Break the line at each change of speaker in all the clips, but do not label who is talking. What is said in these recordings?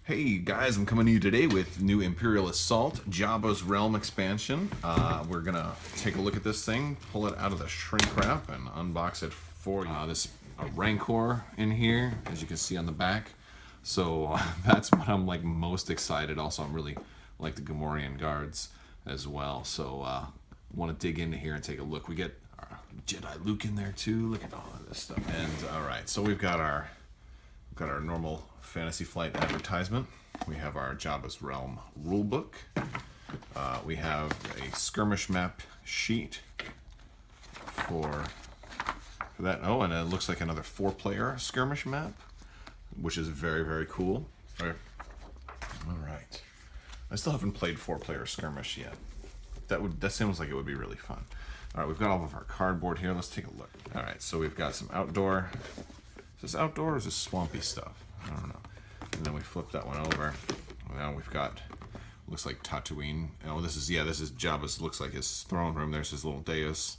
Hey guys, I'm coming to you today with new Imperial Assault, Jabba's Realm expansion. We're gonna take a look at this thing, pull it out of the shrink wrap, and unbox it for you. This a Rancor in here, as you can see on the back. So that's what I'm like most excited. Also, I'm really like the Gamorrean guards as well. So want to dig into here and take a look. We get our Jedi Luke in there too. Look at all of this stuff. And all right, so we've got our normal Fantasy Flight advertisement. We have our Jabba's Realm rulebook. We have a skirmish map sheet for that. Oh, and it looks like another 4-player skirmish map, which is very, very cool. All right. I still haven't played 4-player skirmish yet. That seems like it would be really fun. All right, we've got all of our cardboard here. Let's take a look. All right, so we've got some outdoor. Is this outdoor or is this swampy stuff? I don't know. And then we flip that one over. Now we've got, looks like Tatooine. Oh, this is Jabba's, looks like his throne room. There's his little dais.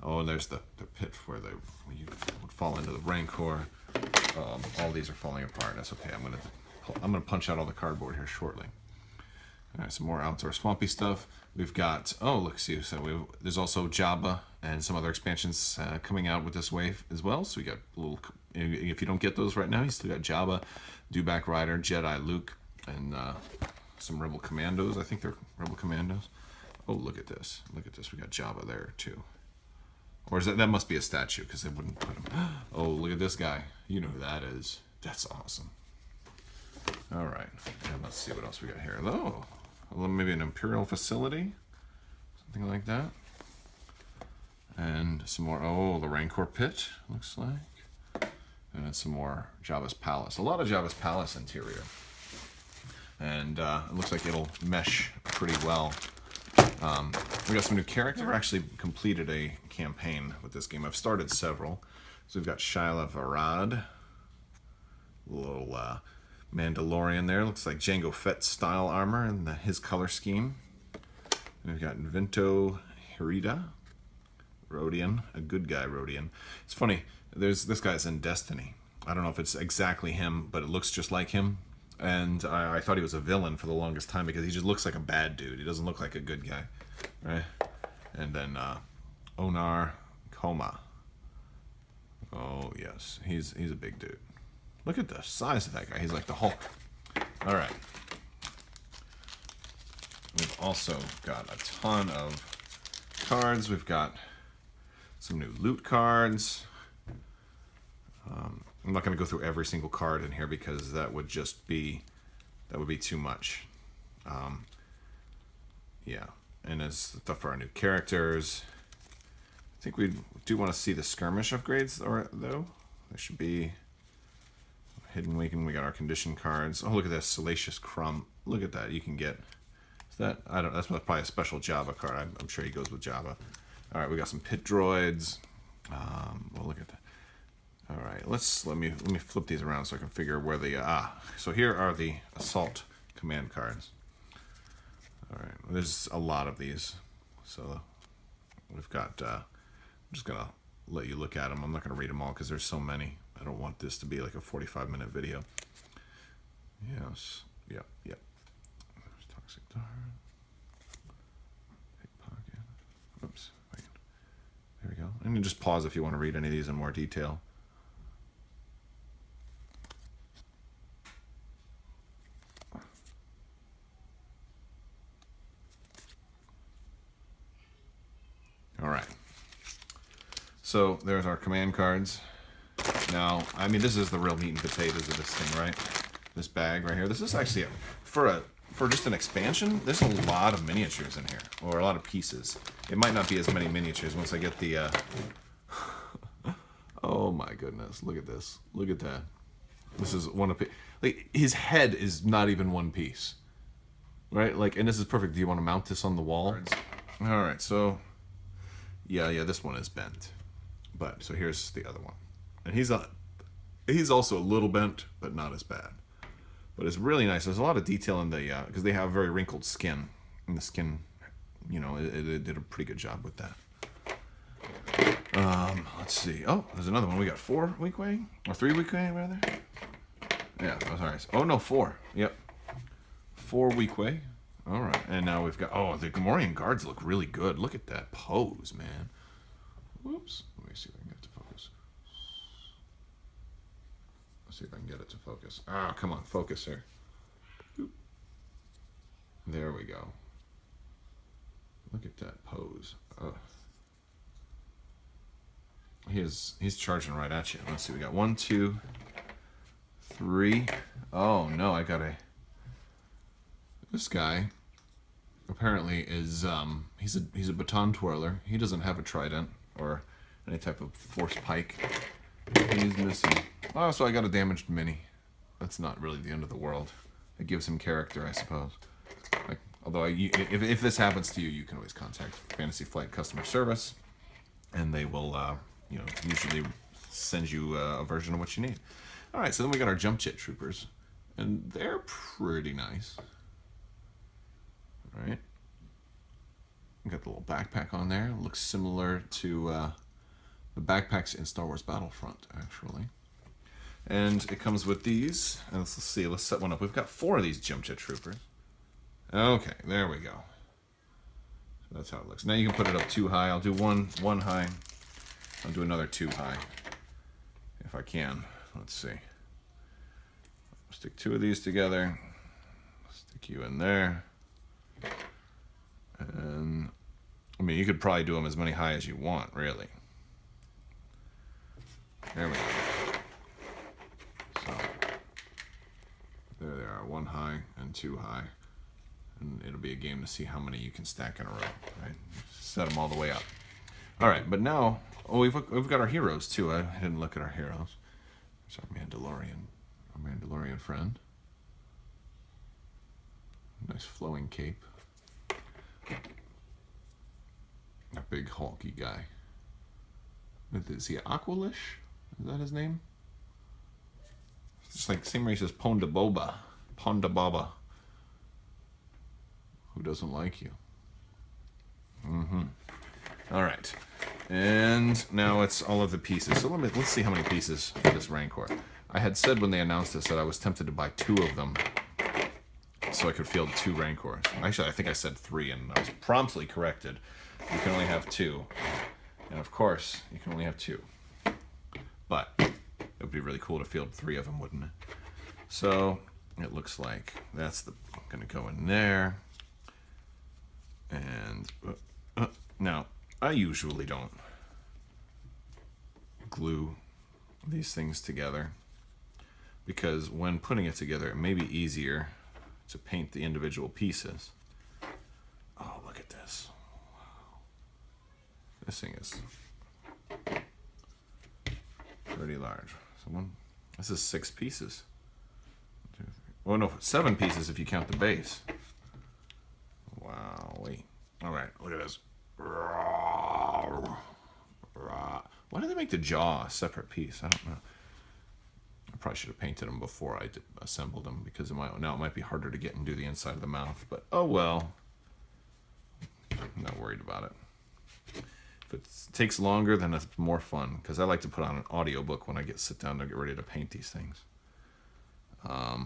Oh, and there's the pit where you would fall into the Rancor. All these are falling apart. That's okay. I'm gonna punch out all the cardboard here shortly. All right, some more outdoor swampy stuff. We've got, oh, look, see, so there's also Jabba and some other expansions coming out with this wave as well. So we got a little, if you don't get those right now, you still got Jabba, Dewback Rider, Jedi Luke, and some Rebel Commandos. I think they're Rebel Commandos. Oh, look at this. Look at this. We got Jabba there too. Or is that must be a statue because they wouldn't put him. Oh, look at this guy. You know who that is. That's awesome. All right. And let's see what else we got here. Oh, maybe an Imperial facility. Something like that. And some more, oh, the Rancor pit, looks like. And then some more Jabba's Palace. A lot of Jabba's Palace interior. And it looks like it'll mesh pretty well. We got some new characters. I've actually completed a campaign with this game. I've started several. So we've got Shyla Varad. Little Mandalorian there. Looks like Jango Fett style armor and his color scheme. And we've got Vinto Hirida. Rodian, a good guy Rodian. It's funny, this guy's in Destiny. I don't know if it's exactly him, but it looks just like him. And I thought he was a villain for the longest time because he just looks like a bad dude. He doesn't look like a good guy, right? And then Onar Koma. Oh yes, he's a big dude. Look at the size of that guy. He's like the Hulk. All right. We've also got a ton of cards. We've got some new loot cards. I'm not going to go through every single card in here because that would be too much. Yeah, and as stuff for our new characters. I think we do want to see the skirmish upgrades, though. There should be Hidden Weaken. We got our condition cards. Oh, look at this Salacious Crumb. Look at that. You can get. Is that? I don't. That's probably a special Jabba card. I'm sure he goes with Jabba. All right, we got some pit droids. Well, look at that. All right, let me flip these around so I can figure where the So here are the assault command cards. All right, there's a lot of these, so we've got. I'm just gonna let you look at them. I'm not gonna read them all because there's so many. I don't want this to be like a 45-minute video. Yes. Yep. There's Toxic Dart. Pickpocket. Oops. Wait. There we go. And you just pause if you want to read any of these in more detail. All right. So there's our command cards. Now, I mean, this is the real meat and potatoes of this thing, right? This bag right here. This is actually for just an expansion. There's a lot of miniatures in here, or a lot of pieces. It might not be as many miniatures once I get the. Oh my goodness! Look at this. Look at that. This is one of like his head is not even one piece, right? Like, and this is perfect. Do you want to mount this on the wall? All right. So, yeah. This one is bent, but so here's the other one. And he's also a little bent, but not as bad. But it's really nice. There's a lot of detail in the because they have very wrinkled skin, and the skin, it did a pretty good job with that. Let's see. Oh, there's another one. We got 4 weak way or 3 weak way rather. Yeah, oh, sorry. Oh, no, 4. Yep. 4 weak way. All right, and now we've got... Oh, the Gamorrean guards look really good. Look at that pose, man. Whoops. Let me see if I can get it to focus. Let's see if I can get it to focus. Ah, come on, focus here. There we go. Look at that pose. Oh. He's charging right at you. Let's see, we got 1, 2, 3. Oh no, I got a... This guy apparently is he's a baton twirler. He doesn't have a trident or any type of force pike. He's missing. Oh, so I got a damaged mini. That's not really the end of the world. It gives him character, I suppose. Like, although if this happens to you, you can always contact Fantasy Flight customer service, and they will usually send you a version of what you need. All right, so then we got our jump jet troopers, and they're pretty nice. All right, we got the little backpack on there. It looks similar to the backpacks in Star Wars Battlefront, actually. And it comes with these. And let's see. Let's set one up. We've got 4 of these jump jet troopers. Okay, there we go. So that's how it looks. Now you can put it up 2 high. I'll do one high. I'll do another 2 high, if I can. Let's see. Stick 2 of these together. Stick you in there. And I mean, you could probably do them as many high as you want, really. There we go. So there they are, 1 high and 2 high. And it'll be a game to see how many you can stack in a row, right? Set them all the way up. All right, but now, oh, we've got our heroes too. I didn't look at our heroes. There's our Mandalorian friend. Nice flowing cape. A big hulky guy. Is he Aqualish? Is that his name? It's just like same race as Ponda Baba. Who doesn't like you? All right, and now it's all of the pieces. So let's see how many pieces for this Rancor. I had said when they announced this that I was tempted to buy 2 of them, so I could field 2 Rancors. Actually, I think I said 3, and I was promptly corrected. You can only have 2, and of course, you can only have 2. But it would be really cool to field 3 of them, wouldn't it? So it looks like that's going to go in there. And now, I usually don't glue these things together because when putting it together, it may be easier to paint the individual pieces. Oh, look at this. Wow. This thing is pretty large. This is 6 pieces. 1, 2, 3. Oh no, 7 pieces if you count the base. Wow, wait. All right, look at this. Why do they make the jaw a separate piece? I don't know. I probably should have painted them before I assembled them because now it might be harder to get and do the inside of the mouth. But oh well. I'm not worried about it. If it takes longer, then it's more fun because I like to put on an audiobook when I sit down to get ready to paint these things. How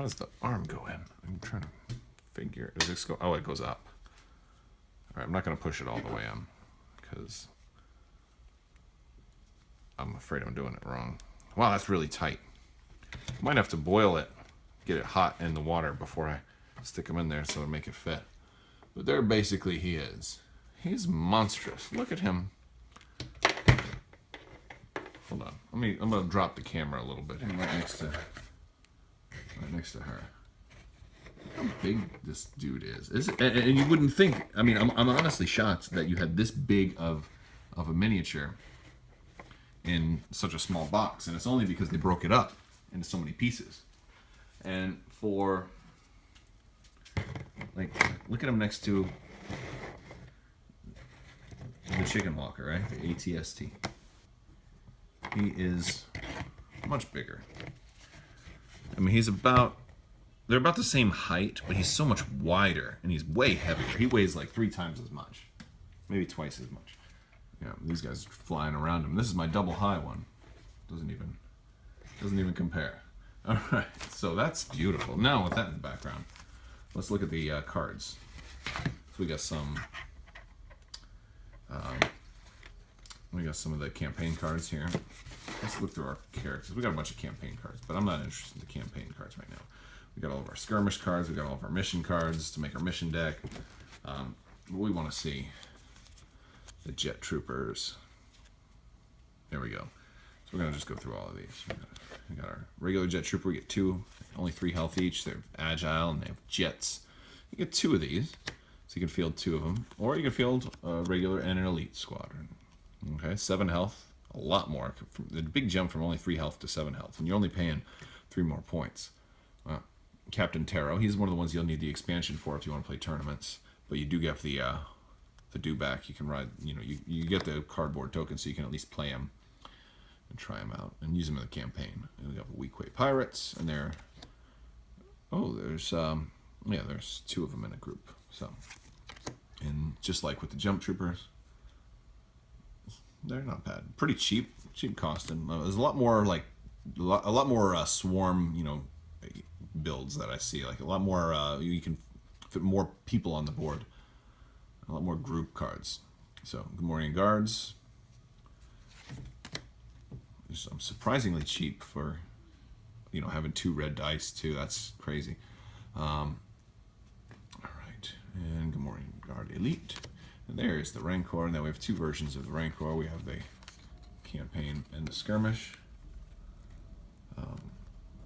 does the arm go in? I'm trying to figure. Does this go? Oh, it goes up. All right, I'm not going to push it all the way in because I'm afraid I'm doing it wrong. Wow, that's really tight. Might have to boil it, get it hot in the water before I stick them in there so it'll make it fit. But there basically he is. He's monstrous. Look at him. Hold on. I'm going to drop the camera a little bit here right next to her. How big this dude is. And you wouldn't think, I mean, I'm honestly shocked that you had this big of a miniature in such a small box. And it's only because they broke it up into so many pieces. And for, like, look at him next to the chicken walker, right? The ATST. He is much bigger. I mean, they're about the same height, but he's so much wider, and he's way heavier. He weighs like 3 times as much, maybe twice as much. Yeah, these guys are flying around him. This is my double high one. Doesn't even compare. All right, so that's beautiful. Now with that in the background, let's look at the cards. So we got some of the campaign cards here. Let's look through our characters. We got a bunch of campaign cards, but I'm not interested in the campaign cards right now. We got all of our skirmish cards. We got all of our mission cards to make our mission deck. We want to see the jet troopers. There we go. So we're gonna just go through all of these. We got our regular jet trooper. We get 2, only 3 health each. They're agile and they have jets. You get 2 of these, so you can field 2 of them, or you can field a regular and an elite squadron. Okay, 7 health, a lot more. The big jump from only 3 health to 7 health, and you're only paying 3 more points. Captain Taro, he's one of the ones you'll need the expansion for if you want to play tournaments. But you do get the dewback. You can ride. You get the cardboard token, so you can at least play him and try them out and use them in the campaign. And we have the Weequay Pirates, and there's 2 of them in a group. So, and just like with the jump troopers, they're not bad. Pretty cheap costing. There's a lot more swarm, builds that I see. Like a lot more. You can fit more people on the board. A lot more group cards. So, Gamorrean Guards. I'm surprisingly cheap for, having 2 red dice too. That's crazy. All right, and Gamorrean Guard Elite. And there's the Rancor. And then we have 2 versions of the Rancor. We have the campaign and the skirmish.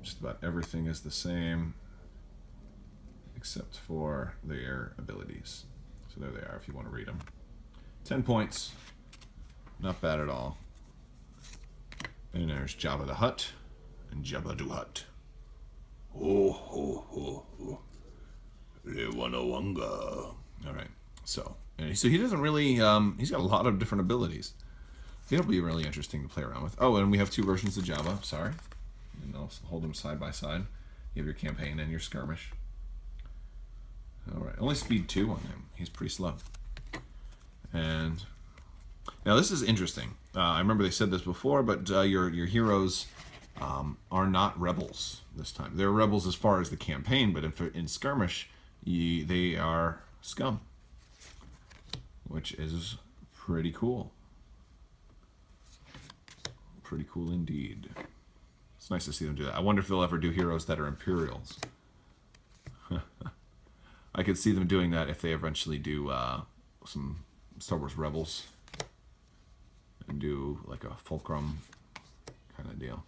Just about everything is the same, except for their abilities. So there they are. If you want to read them, 10 points. Not bad at all. And there's Jabba the Hutt and Jabba the Hutt. Oh, ho, ho, ho. Lewanawanga. All right. So he doesn't really. He's got a lot of different abilities. It'll be really interesting to play around with. Oh, and we have 2 versions of Jabba. Sorry. And I'll hold them side by side. You have your campaign and your skirmish. All right. Only speed 2 on him. He's pretty slow. And now this is interesting. I remember they said this before, but your heroes are not rebels this time. They're rebels as far as the campaign, but in skirmish, they are scum, which is pretty cool. Pretty cool indeed. It's nice to see them do that. I wonder if they'll ever do heroes that are Imperials. I could see them doing that if they eventually do some Star Wars Rebels. And do like a Fulcrum kind of deal.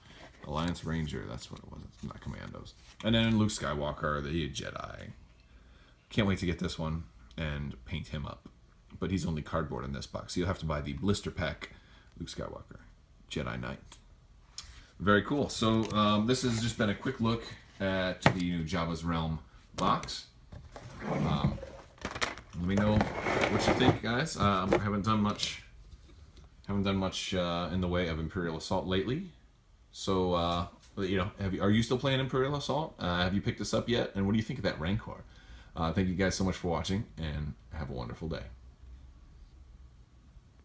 Alliance Ranger, that's what it was. It's not Commandos. And then Luke Skywalker, the Jedi. Can't wait to get this one and paint him up. But he's only cardboard in this box. So you'll have to buy the blister pack Luke Skywalker, Jedi Knight. Very cool. So this has just been a quick look at the new Jabba's Realm box. Let me know what you think, guys. Haven't done much in the way of Imperial Assault lately. So, are you still playing Imperial Assault? Have you picked this up yet? And what do you think of that Rancor? Thank you guys so much for watching, and have a wonderful day.